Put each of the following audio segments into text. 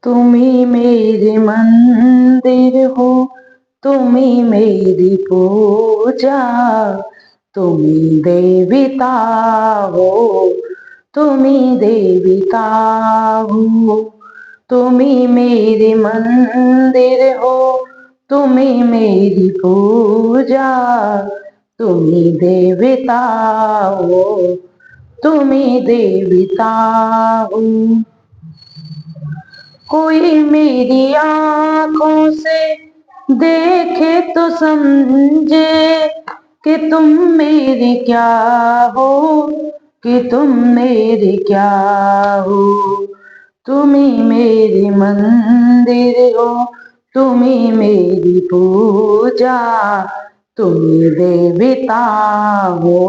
तुम्ही मेरे मंदिर हो, तुम्ही मेरी पूजा, तुम्ही देविता हो, तुम्ही देविता हो। तुम्ही मेरे मंदिर हो, तुम्ही मेरी पूजा, तुम्ही देविता हो, तुम्ही देविता हो। कोई मेरी आंखों से देखे तो समझे कि तुम मेरी क्या हो, कि तुम मेरी क्या हो। तुम्ही मेरी मंदिर हो, तुम्ही मेरी पूजा, तुम्ही देविता हो,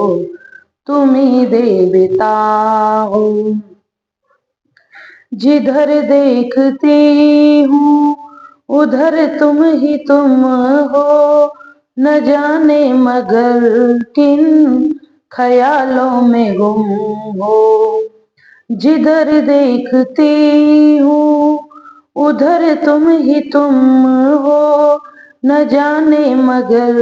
तुम्ही देविता हो। जिधर देखती हूँ उधर तुम ही तुम हो, न जाने मगर किन ख्यालों में गुम हो। जिधर देखती हूँ उधर तुम ही तुम हो, न जाने मगर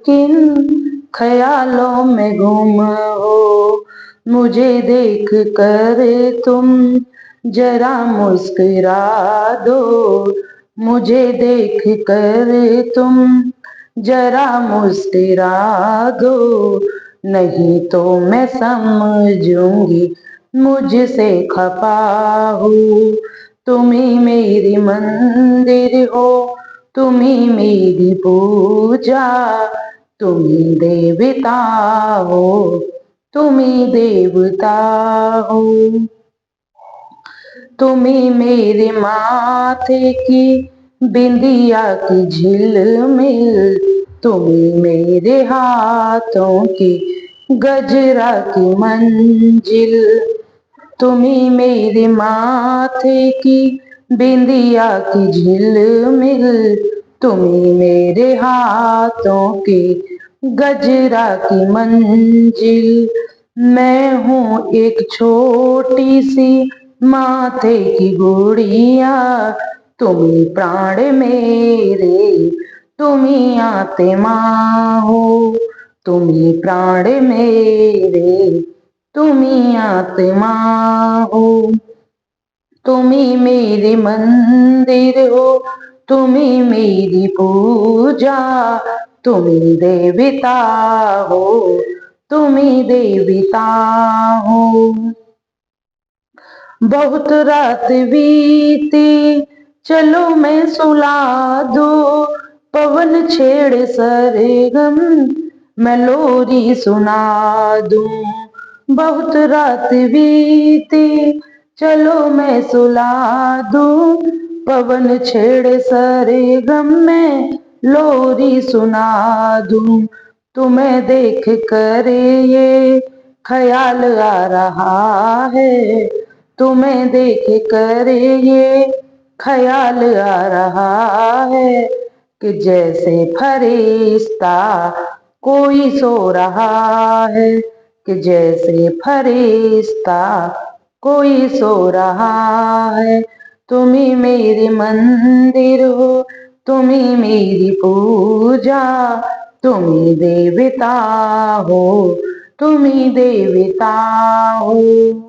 किन ख्यालों में गुम हो। मुझे देख कर तुम जरा मुस्कुरा दो, मुझे देख कर तुम जरा मुस्कुरा दो, नहीं तो मैं समझूंगी मुझसे खफा हो। तुम्ही मेरी मंदिर हो, तुम्ही मेरी पूजा, तुम्ही देवता हो, तुम्ही देवता हो। तुम्ही मेरे माथे की बिंदिया की झिलमिल, तुम्ही मेरे हाथों की गजरा की मंजिल। तुम्ही मेरे माथे की बिंदिया की झिलमिल, तुम्ही मेरे हाथों की गजरा की मंजिल। मैं हूँ एक छोटी सी माथे की गुड़िया, तुम्ही प्राण मेरे, तुम्ही आत्मा हो, तुम्ही प्राण मेरे, तुम्ही आत्मा हो। तुम्ही मेरे मंदिर हो, तुम्ही मेरी पूजा, तुम्ही देवता हो, तुम्ही देवता हो। बहुत रात बीती चलो मैं सुला दो, पवन छेड़ सरगम मैं लोरी सुना दूं। बहुत रात बीती चलो मैं सुला दूं, पवन छेड़ सरगम मैं लोरी सुना दूं। तुम्हें देख कर ये ख्याल आ रहा है, तुम्हें देख कर ये ख्याल आ रहा है, कि जैसे फरिश्ता कोई सो रहा है, कि जैसे फरिश्ता कोई सो रहा है। तुम्ही मेरी मंदिर हो, तुम्ही मेरी पूजा, तुम्ही देवता हो, तुम्ही देवता हो।